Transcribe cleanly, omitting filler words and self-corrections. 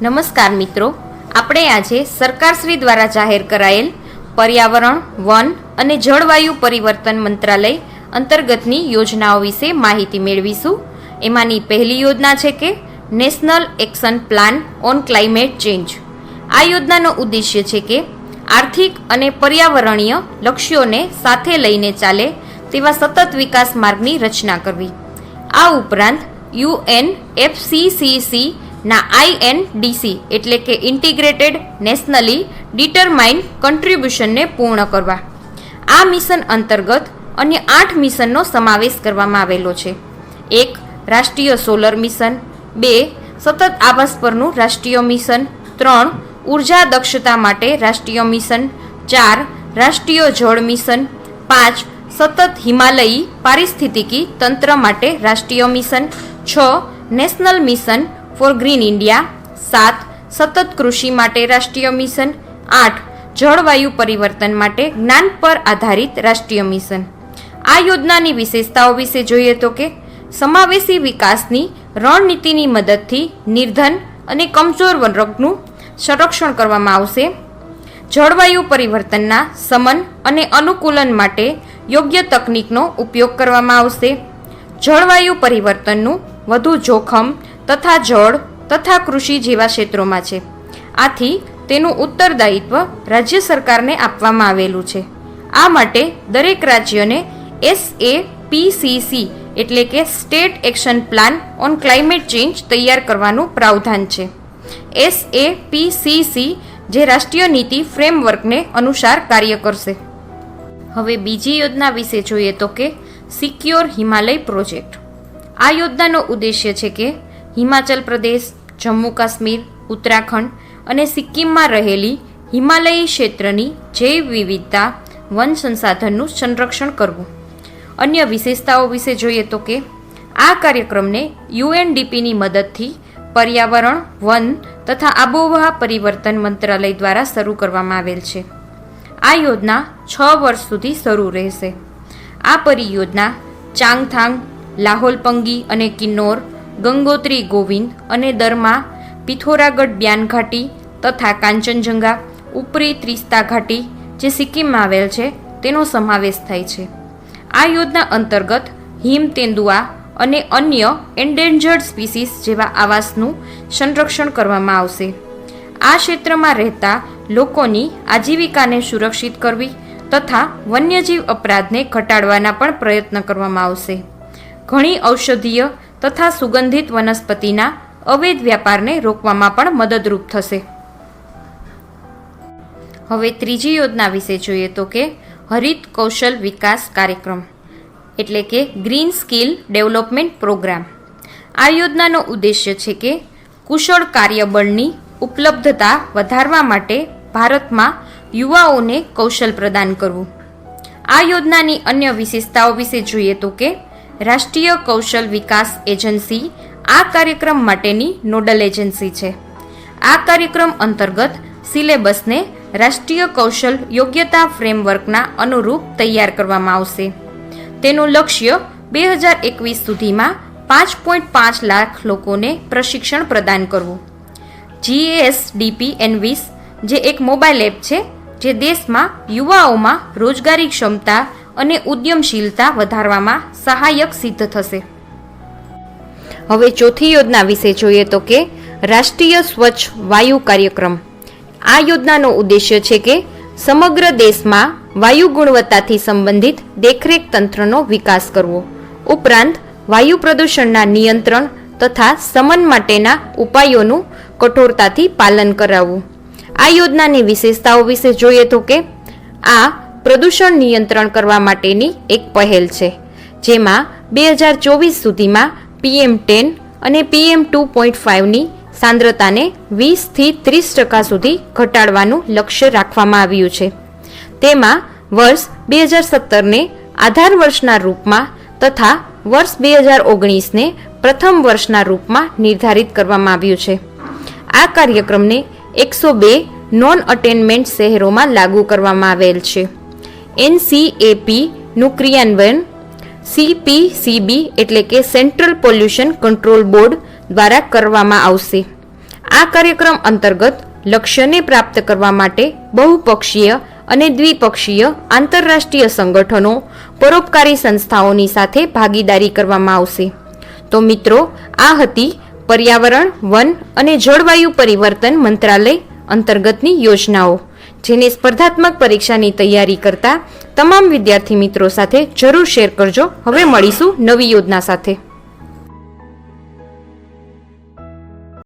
નમસ્કાર મિત્રો, આપણે આજે સરકારશ્રી દ્વારા જાહેર કરાયેલ પર્યાવરણ, વન અને જળવાયુ પરિવર્તન મંત્રાલય અંતર્ગતની યોજનાઓ વિશે માહિતી મેળવીશું. એમાંની પહેલી યોજના છે કે national action plan on climate change. આ યોજનાનો ઉદ્દેશ્ય છે કે આર્થિક અને પર્યાવરણીય લક્ષ્યોને સાથે લઈને ચાલે તેવા સતત વિકાસ માર્ગની રચના કરવી. આ ઉપરાંત UNFCCC ના INDC એટલે કે ઇન્ટિગ્રેટેડ નેશનલી ડિટરમાઇન્ડ કન્ટ્રીબ્યુશનને પૂર્ણ કરવા. આ મિશન અંતર્ગત અન્ય 8 મિશનનો સમાવેશ કરવામાં આવેલો છે. 1. રાષ્ટ્રીય સોલર મિશન. 2. સતત આવાસ પરનું રાષ્ટ્રીય મિશન. 3. ઉર્જા દક્ષતા માટે રાષ્ટ્રીય મિશન. 4. રાષ્ટ્રીય જળ મિશન. 5. સતત હિમાલયી પારિસ્થિતિકી તંત્ર માટે રાષ્ટ્રીય મિશન. 6. National mission for green India. 7. સતત કૃષિ માટે રાષ્ટ્રીય મિશન. 8. જળવાયુ પરિવર્તન માટે જ્ઞાન પર આધારિત રાષ્ટ્રીય મિશન. આ યોજનાની વિશેષતાઓ વિશે જોઈએ તો કે સમાવેશી વિકાસની રણનીતિની મદદથી નિર્ધન અને કમજોર વર્ગનું સંરક્ષણ કરવામાં આવશે. જળવાયુ પરિવર્તનના શમન અને અનુકૂલન માટે યોગ્ય તકનીકનો ઉપયોગ કરવામાં આવશે. જળવાયુ પરિવર્તનનું વધુ જોખમ તથા જળ તથા કૃષિ જેવા ક્ષેત્રોમાં છે. આથી તેનું ઉત્તરદાયિત્વ રાજ્ય સરકારને આપવામાં આવેલું છે. આ માટે દરેક રાજ્યને SAPCC એટલે કે state action plan on climate change તૈયાર કરવાનું પ્રાવધાન છે. SAPCC જે રાષ્ટ્રીય નીતિ ફ્રેમવર્કને અનુસાર કાર્ય કરશે. હવે બીજી યોજના વિશે જોઈએ તો કે સિક્યોર હિમાલય પ્રોજેક્ટ. આ યોજનાનો ઉદ્દેશ્ય છે કે હિમાચલ પ્રદેશ, જમ્મુ કાશ્મીર, ઉત્તરાખંડ અને સિક્કિમમાં રહેલી હિમાલયી ક્ષેત્રની જૈવ વિવિધતા, વન સંસાધનનું સંરક્ષણ કરવું. અન્ય વિશેષતાઓ વિશે જોઈએ તો કે આ કાર્યક્રમને UNDPની મદદથી પર્યાવરણ, વન તથા આબોહવા પરિવર્તન મંત્રાલય દ્વારા શરૂ કરવામાં આવેલ છે. આ યોજના 6 વર્ષ સુધી શરૂ રહેશે. આ પરિયોજના ચાંગથાંગ, લાહોલ પંગી અને કિન્નોર, ગંગોત્રી ગોવિંદ અને દરમા, પિથોરાગઢ બ્યાન ઘાટી તથા કાંચનજંગા, ઉપરી ત્રિસ્તા ઘાટી જે સિક્કિમમાં આવેલ છે તેનો સમાવેશ થાય છે. આ યોજના અંતર્ગત હિમ તેંદુઆ અને અન્ય એન્ડેન્જર્ડ સ્પીસીસ જેવા આવાસનું સંરક્ષણ કરવામાં આવશે. આ ક્ષેત્રમાં રહેતા લોકોની આજીવિકાને સુરક્ષિત કરવી તથા વન્યજીવ અપરાધને ઘટાડવાના પણ પ્રયત્ન કરવામાં આવશે. ઘણી ઔષધીય તથા સુગંધિત વનસ્પતિના અવૈધ વ્યાપારને રોકવામાં પણ મદદરૂપ થશે. હવે ત્રીજી યોજના વિશે જોઈએ તો કે હરિત કૌશલ વિકાસ કાર્યક્રમ એટલે કે ગ્રીન સ્કિલ ડેવલપમેન્ટ પ્રોગ્રામ. આ યોજનાનો ઉદ્દેશ્ય છે કે કુશળ કાર્યબળની ઉપલબ્ધતા વધારવા માટે ભારતમાં યુવાઓને કૌશલ પ્રદાન કરવું. આ યોજનાની અન્ય વિશેષતાઓ વિશે જોઈએ તો કે રાષ્ટ્રીય કૌશલ વિકાસ એજન્સી આ કાર્યક્રમ માટેની નોડલ એજન્સી છે. આ કાર્યક્રમ અંતર્ગત સિલેબસને રાષ્ટ્રીય કૌશલ યોગ્યતા ફ્રેમવર્કના અનુરૂપ તૈયાર કરવામાં આવશે. તેનું લક્ષ્ય 2021 સુધીમાં 5.5 લાખ લોકોને પ્રશિક્ષણ પ્રદાન કરવું. GSDP Envis જે એક મોબાઈલ એપ છે જે દેશમાં યુવાઓમાં રોજગારી ક્ષમતા અને ઉદ્યમશીલતા વધારવામાં સહાયક સિદ્ધ થશે. હવે ચોથી યોજના વિશે જોઈએ તો કે રાષ્ટ્રીય સ્વચ્છ વાયુ કાર્યક્રમ. આ યોજનાનો ઉદ્દેશ્ય છે કે સમગ્ર દેશમાં વાયુ ગુણવત્તાથી સંબંધિત દેખરેખ તંત્રનો વિકાસ કરવો. ઉપરાંત વાયુ પ્રદૂષણના નિયંત્રણ તથા શમન માટેના ઉપાયોનું કઠોરતાથી પાલન કરાવવું. આ યોજનાની વિશેષતાઓ વિશે જોઈએ તો કે આ પ્રદૂષણ નિયંત્રણ કરવા માટેની એક પહેલ છે, જેમાં 2024 સુધીમાં PM10 અને PM2.5ની સાંદ્રતાને 20થી 30% સુધી ઘટાડવાનું લક્ષ્ય રાખવામાં આવ્યું છે. તેમાં વર્ષ 2017ને આધાર વર્ષના રૂપમાં તથા વર્ષ 2019ને પ્રથમ વર્ષના રૂપમાં નિર્ધારિત કરવામાં આવ્યું છે. આ કાર્યક્રમને 102 નોન અટેનમેન્ટ શહેરોમાં લાગુ કરવામાં આવેલ છે. NCAPનું ક્રિયાન્વયન CPCB એટલે કે સેન્ટ્રલ પોલ્યુશન કંટ્રોલ બોર્ડ દ્વારા કરવામાં આવશે. આ કાર્યક્રમ અંતર્ગત લક્ષ્યને પ્રાપ્ત કરવા માટે બહુપક્ષીય અને દ્વિપક્ષીય આંતરરાષ્ટ્રીય સંગઠનો, પરોપકારી સંસ્થાઓની સાથે ભાગીદારી કરવામાં આવશે. તો મિત્રો, આ હતી પર્યાવરણ, વન અને જળવાયુ પરિવર્તન મંત્રાલય અંતર્ગતની યોજનાઓ, જેને સ્પર્ધાત્મક પરીક્ષાની તૈયારી કરતા તમામ વિદ્યાર્થી મિત્રો સાથે જરૂર શેર કરજો. હવે મળીશું નવી યોજના સાથે.